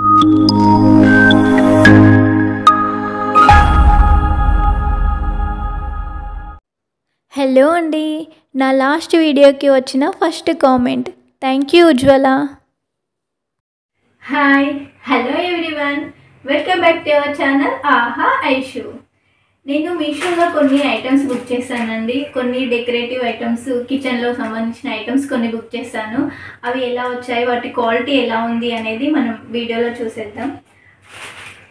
Hello అండి, నా last వీడియోకి వచ్చిన first comment. Thank you Ujjwala. Hi, hello everyone, welcome back to our channel ఆహా ఐషు. నేను మీషోలో కొన్ని ఐటమ్స్ బుక్ చేశానండి. కొన్ని డెకరేటివ్ ఐటమ్స్, కిచెన్లో సంబంధించిన ఐటమ్స్ కొన్ని బుక్ చేశాను. అవి ఎలా వచ్చాయి, వాటి క్వాలిటీ ఎలా ఉంది అనేది మనం వీడియోలో చూసేద్దాం.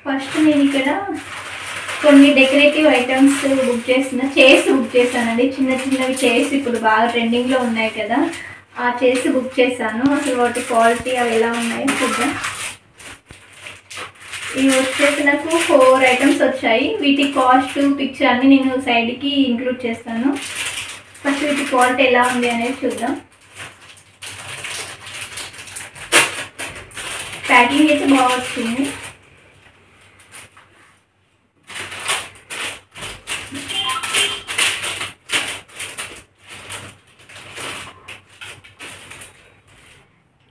ఫస్ట్ నేను ఇక్కడ కొన్ని డెకరేటివ్ ఐటమ్స్ చైర్స్ బుక్ చేశానండి. చిన్న చిన్నవి చైర్స్ ఇప్పుడు బాగా ట్రెండింగ్లో ఉన్నాయి కదా, ఆ చైర్స్ బుక్ చేశాను. అసలు వాటి క్వాలిటీ అవి ఎలా ఉన్నాయో చూద్దాం. ఇవి వచ్చేసి నాకు 4 ఐటమ్స్ వచ్చాయి. వీటి కాస్ట్, పిక్చర్ అన్ని నేను సైడ్కి ఇంక్లూడ్ చేస్తాను. ఫస్ట్ వీటి క్వాలిటీ ఎలా ఉంది అనేది చూద్దాం. ప్యాకింగ్ అయితే బాగా వచ్చింది.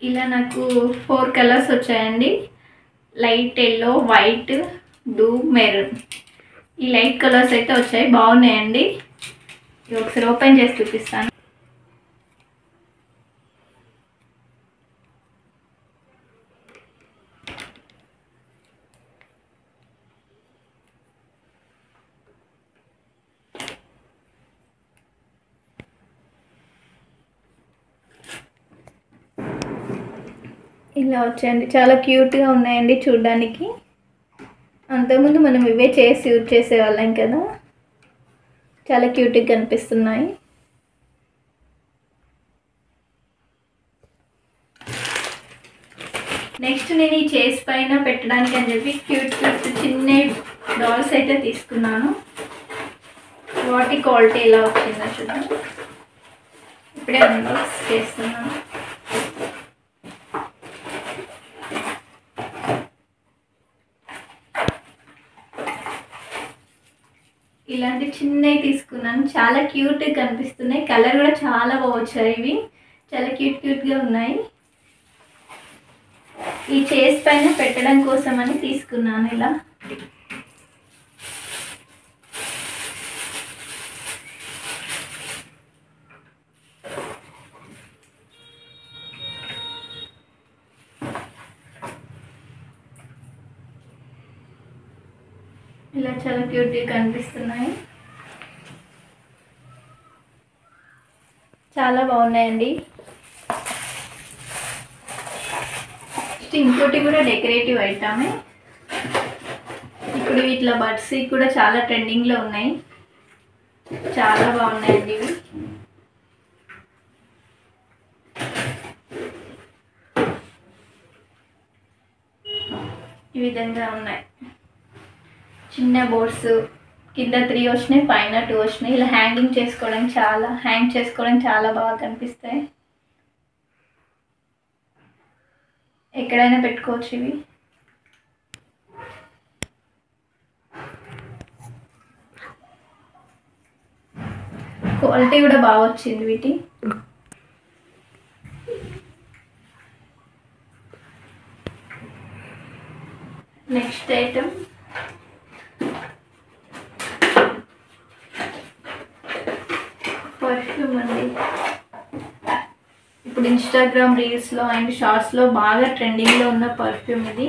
ఇలా నాకు 4 కలర్స్ వచ్చాయండి. Light yellow, white, blue, maroon. ఈ లైట్ కలర్స్ అయితే వచ్చాయి, బాగున్నాయండి. ఇది ఒకసారి ఓపెన్ చేసి చూపిస్తాను. ఇలా వచ్చాయండి, చాలా క్యూట్గా ఉన్నాయండి చూడడానికి. అంతకుముందు మనం ఇవే చేసి యూజ్ చేసేవాళ్ళం కదా, చాలా క్యూట్గా కనిపిస్తున్నాయి. నెక్స్ట్ నేను ఈ చైర్స్ పైన పెట్టడానికి అని చెప్పి క్యూట్ చిన్న డాల్స్ అయితే తీసుకున్నాను. వాటి క్వాలిటీ ఎలా వచ్చిందో చూద్దాం. ఇప్పుడే అన్బాక్స్ చేస్తున్నాను. ఇలాంటి చిన్నవి తీసుకున్నాను, చాలా క్యూట్గా కనిపిస్తున్నాయి. కలర్ కూడా చాలా బాగా వచ్చాయి. ఇవి చాలా క్యూట్గా ఉన్నాయి. ఈ చైర్స్ పైన పెట్టడం కోసం అని తీసుకున్నాను. ఇలా చాలా క్యూట్గా కనిపిస్తున్నాయి, చాలా బాగున్నాయండి. ఇంకోటి కూడా డెకరేటివ్ ఐటమే. ఇప్పుడు ఇట్లా బడ్స్ కూడా చాలా ట్రెండింగ్లో ఉన్నాయి, చాలా బాగున్నాయండి. ఇవి ఈ విధంగా ఉన్నాయి. చిన్న బోర్డ్స్, కింద 3 వచ్చినాయి, పైన 2 వచ్చినాయి. ఇలా హ్యాంగ్ చేసుకోవడానికి చాలా బాగా కనిపిస్తాయి. ఎక్కడైనా పెట్టుకోవచ్చు. ఇవి క్వాలిటీ కూడా బాగా వచ్చింది వీటి. నెక్స్ట్ ఐటమ్ పర్ఫ్యూమ్ అండి. ఇప్పుడు ఇన్స్టాగ్రామ్ రీల్స్లో అండ్ షార్ట్స్లో బాగా ట్రెండింగ్లో ఉన్న పర్ఫ్యూమ్ ఇది.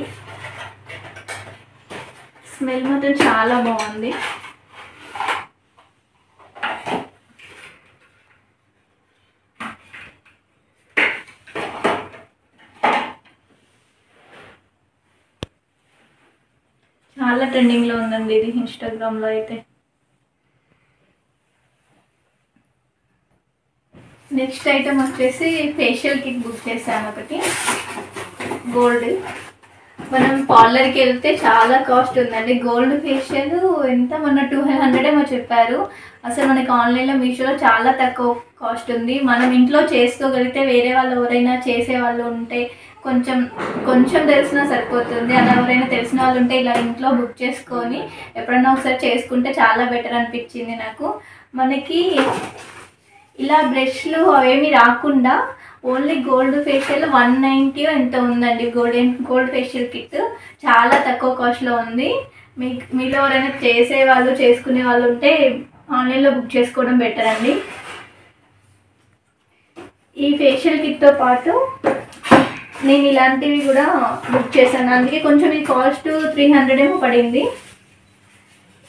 స్మెల్ మాత్రం చాలా బాగుంది. చాలా ట్రెండింగ్లో ఉందండి ఇది ఇన్స్టాగ్రామ్లో అయితే. నెక్స్ట్ ఐటమ్ వచ్చేసి ఫేషియల్ కిట్ బుక్ చేశాను ఒకటి. గోల్డ్, మనం పార్లర్కి వెళ్తే చాలా కాస్ట్ ఉందండి. గోల్డ్ ఫేషియల్ ఎంత, మొన్న 200 ఏమో చెప్పారు. అసలు మనకి ఆన్లైన్లో మీషోలో చాలా తక్కువ కాస్ట్ ఉంది. మనం ఇంట్లో చేసుకోగలిగితే, వేరే వాళ్ళు ఎవరైనా చేసే వాళ్ళు ఉంటే కొంచెం తెలిసినా సరిపోతుంది. అలా ఎవరైనా తెలిసిన వాళ్ళు ఉంటే ఇలా ఇంట్లో బుక్ చేసుకొని ఎప్పుడన్నా ఒకసారి చేసుకుంటే చాలా బెటర్ అనిపించింది నాకు. మనకి ఇలా బ్రష్లు అవేమి రాకుండా ఓన్లీ గోల్డ్ ఫేషియల్ 190 ఎంత ఉందండి. గోల్డ్ ఫేషియల్ కిట్ చాలా తక్కువ కాస్ట్లో ఉంది. మీలో ఎవరైనా చేసుకునే వాళ్ళు ఉంటే ఆన్లైన్లో బుక్ చేసుకోవడం బెటర్ అండి. ఈ ఫేషియల్ కిట్తో పాటు నేను ఇలాంటివి కూడా బుక్ చేశాను. అందుకే కొంచెం ఈ కాస్ట్ 300 ఏమో పడింది.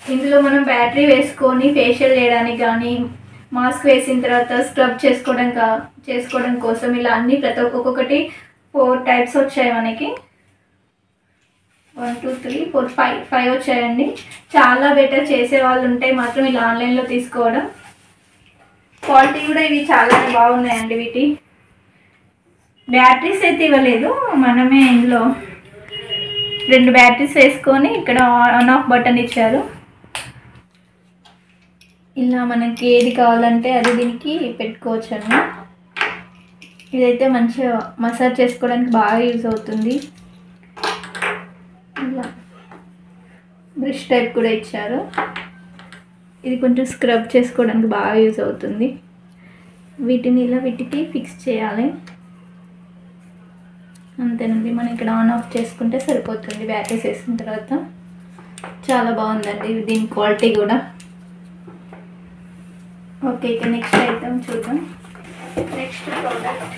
ఇందులో మనం బ్యాటరీ వేసుకొని ఫేషియల్ చేయడానికి కానీ, మాస్క్ వేసిన తర్వాత స్క్రబ్ చేసుకోవడం కోసం ఇలా అన్ని ఒక్కొక్కటి 4 టైప్స్ వచ్చాయి మనకి. 1 2 3 4 5 వచ్చాయండి. చాలా బెటర్. చేసే వాళ్ళు ఉంటే మాత్రం ఇలా ఆన్లైన్లో తీసుకోవడం. క్వాలిటీ కూడా ఇవి చాలా బాగున్నాయండి. వీటి బ్యాటరీస్ అయితే ఇవ్వలేదు, మనమే ఇందులో 2 బ్యాటరీస్ వేసుకొని ఇక్కడ ఆన్ ఆఫ్ బటన్ ఇచ్చారు. ఇలా మనకి ఏది కావాలంటే అది దీనికి పెట్టుకోవచ్చు అండి. ఇదైతే మంచిగా మసాజ్ చేసుకోవడానికి బాగా యూజ్ అవుతుంది. ఇలా బ్రష్ టైప్ కూడా ఇచ్చారు. ఇది కొంచెం స్క్రబ్ చేసుకోవడానికి బాగా యూజ్ అవుతుంది. వీటిని ఇలా వీటికి ఫిక్స్ చేయాలి. అంతేనండి. మనం ఇక్కడ ఆన్ ఆఫ్ చేసుకుంటే సరిపోతుంది బ్యాటరీస్ వేసిన తర్వాత. చాలా బాగుందండి దీని క్వాలిటీ కూడా. ఓకే, ఇక నెక్స్ట్ ఐటమ్ చూద్దాం. నెక్స్ట్ ప్రోడక్ట్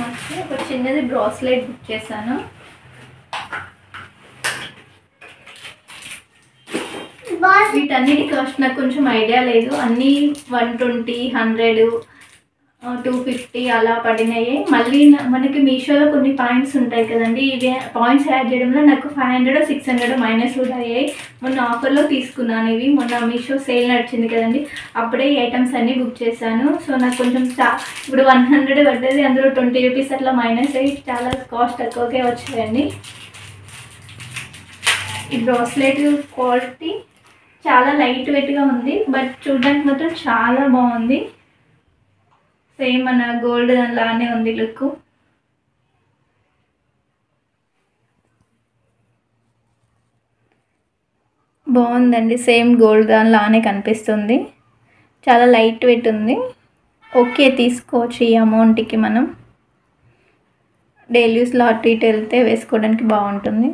వచ్చి ఒక చిన్నది బ్రాస్లెట్ బుక్ చేశాను. వీటన్నిటి కాస్ట్ నాకు కొంచెం ఐడియా లేదు. అన్నీ 120, 100, 250 అలా పడినాయి. మళ్ళీ మనకి మీషోలో కొన్ని పాయింట్స్ ఉంటాయి కదండి. ఇవి పాయింట్స్ యాడ్ చేయడంలో నాకు 500, 600 మైనస్ కూడా అయ్యాయి. మొన్న ఆఫర్లో తీసుకున్నాను ఇవి. మొన్న మీషో సేల్ నడిచింది కదండి, అప్పుడే ఈ ఐటమ్స్ అన్నీ బుక్ చేశాను. సో నాకు కొంచెం ఇప్పుడు 100 పడ్డది, అందులో 20 రూపీస్ అట్లా మైనస్ అయ్యి చాలా కాస్ట్ తక్కువకే వచ్చాయండి. ఈ బ్రాస్లెట్ క్వాలిటీ చాలా లైట్ వెయిట్గా ఉంది, బట్ చూడడానికి మాత్రం చాలా బాగుంది. సేమ్ మన గోల్డ్ లానే ఉంది లుక్. బాగుందండి. సేమ్ గోల్డ్ లానే కనిపిస్తుంది. చాలా లైట్ వెయిట్ ఉంది. ఓకే, తీసుకోవచ్చు. ఈ అమౌంట్కి మనం డైలీ యూస్లో అటు ఇటు వెళ్తే వేసుకోవడానికి బాగుంటుంది.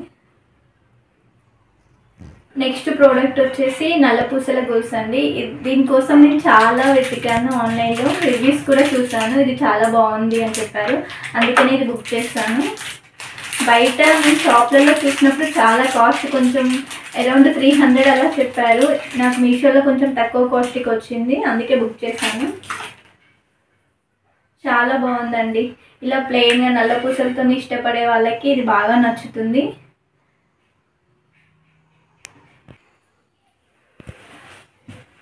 నెక్స్ట్ ప్రోడక్ట్ వచ్చేసి నల్లపూసల గొలుసు అండి. దీనికోసం నేను చాలా వెతికాను ఆన్లైన్లో, రివ్యూస్ కూడా చూసాను. ఇది చాలా బాగుంది అని చెప్పారు, అందుకని ఇది బుక్ చేశాను. బయట నేను షాప్లలో చూసినప్పుడు చాలా కాస్ట్ కొంచెం అరౌండ్ 300 అలా చెప్పారు. నాకు మీషోలో కొంచెం తక్కువ కాస్ట్కి వచ్చింది, అందుకే బుక్ చేశాను. చాలా బాగుందండి. ఇలా ప్లెయిన్గా నల్లపూసలతో ఇష్టపడే వాళ్ళకి ఇది బాగా నచ్చుతుంది.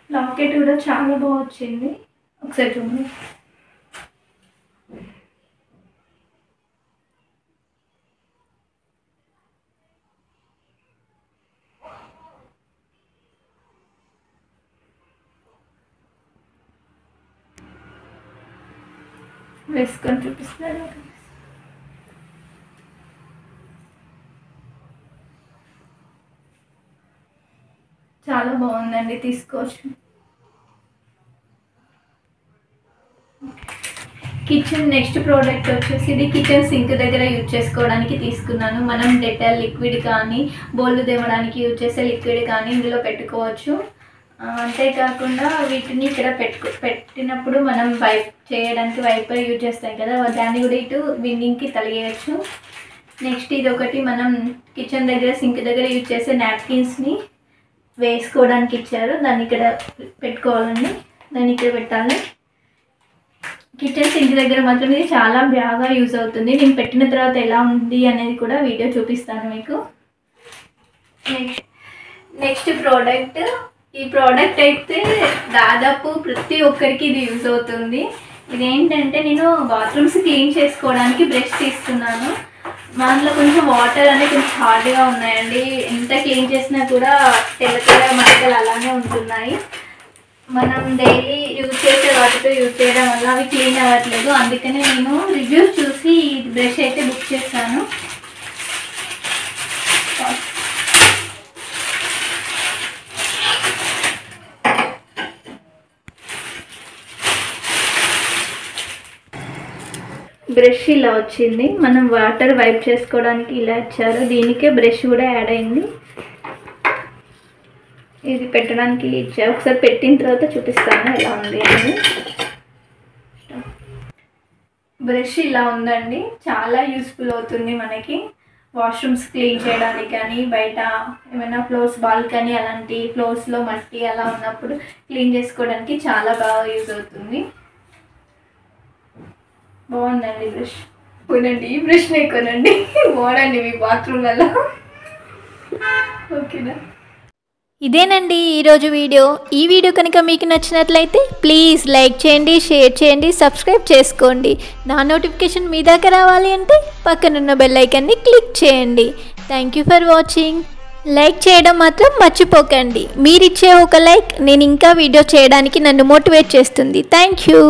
లాకెట్ కూడా చాలా బాగా వచ్చింది. ఒకసారి చూడండి. వేసుకొని చూపిస్తారు. చాలా బాగుందండి, తీసుకోవచ్చు. కిచెన్ నెక్స్ట్ ప్రోడక్ట్ వచ్చేసి ఇది కిచెన్ సింక్ దగ్గర యూజ్ చేసుకోవడానికి తీసుకున్నాను. మనం డెటాల్ లిక్విడ్ కానీ, బోళ్ళు దేవడానికి యూజ్ చేసే లిక్విడ్ కానీ ఇందులో పెట్టుకోవచ్చు. అంతేకాకుండా వీటిని ఇక్కడ పెట్టినప్పుడు మనం చేయడానికి వైపర్ యూజ్ చేస్తాం కదా, దాన్ని కూడా ఇటు విండింగ్కి తలిగేయచ్చు. నెక్స్ట్ ఇది ఒకటి మనం కిచెన్ దగ్గర సింక్ దగ్గర యూజ్ చేసే నాప్కిన్స్ని వేసుకోవడానికి ఇచ్చారు. దాన్ని ఇక్కడ పెట్టుకోవాలండి, దాన్ని ఇక్కడ పెట్టాలి. కిచెన్ సింక్ దగ్గర మాత్రం ఇది చాలా బాగా యూజ్ అవుతుంది. నేను పెట్టిన తర్వాత ఎలా ఉంది అనేది కూడా వీడియో చూపిస్తాను మీకు. నెక్స్ట్ ప్రోడక్ట్, ఈ ప్రోడక్ట్ అయితే దాదాపు ప్రతి ఒక్కరికి ఇది యూజ్ అవుతుంది. ఇదేంటంటే నేను బాత్రూమ్స్ క్లీన్ చేసుకోవడానికి బ్రష్ తీసుకున్నాను. దాంట్లో కొంచెం వాటర్ అనేది కొంచెం హార్డ్గా ఉన్నాయండి. ఎంత క్లీన్ చేసినా కూడా తెల్ల మరకలు అలానే ఉంటున్నాయి. మనం డైలీ యూజ్ చేసే వాటితో యూజ్ చేయడం వల్ల అవి క్లీన్ అవ్వట్లేదు. అందుకనే నేను రివ్యూస్ చూసి ఈ బ్రష్ అయితే బుక్ చేశాను. బ్రష్ ఇలా వచ్చింది. మనం వాటర్ వైప్ చేసుకోవడానికి ఇలా ఇచ్చారు. దీనికే బ్రష్ కూడా యాడ్ అయింది. ఇది పెట్టడానికి ఇచ్చారు. ఒకసారి పెట్టిన తర్వాత చూపిస్తాను ఎలా ఉంది అని. బ్రష్ ఇలా ఉందండి. చాలా యూస్ఫుల్ అవుతుంది మనకి వాష్రూమ్స్ క్లీన్ చేయడానికి కానీ, బయట ఏమైనా ఫ్లోర్స్ బాల్కనీ అలాంటి ఫ్లోర్స్లో మట్టి అలా ఉన్నప్పుడు క్లీన్ చేసుకోవడానికి చాలా బాగా యూజ్ అవుతుంది. బాగుందండి బ్రష్. కొనండి, ఈ బ్రష్నే కొనండి, వాడండి మీ బాత్రూమ్లలో. ఓకేనా? ఇదేనండి ఈరోజు వీడియో. ఈ వీడియో కనుక మీకు నచ్చినట్లయితే ప్లీజ్ లైక్ చేయండి, షేర్ చేయండి, సబ్స్క్రైబ్ చేసుకోండి. నా నోటిఫికేషన్ మీ దాకా రావాలి అంటే పక్కనున్న బెల్ ఐకాన్ని క్లిక్ చేయండి. Thank you for watching. Like చేయడం మాత్రం మర్చిపోకండి. మీరిచ్చే ఒక లైక్ నేను ఇంకా వీడియో చేయడానికి నన్ను మోటివేట్ చేస్తుంది. Thank you.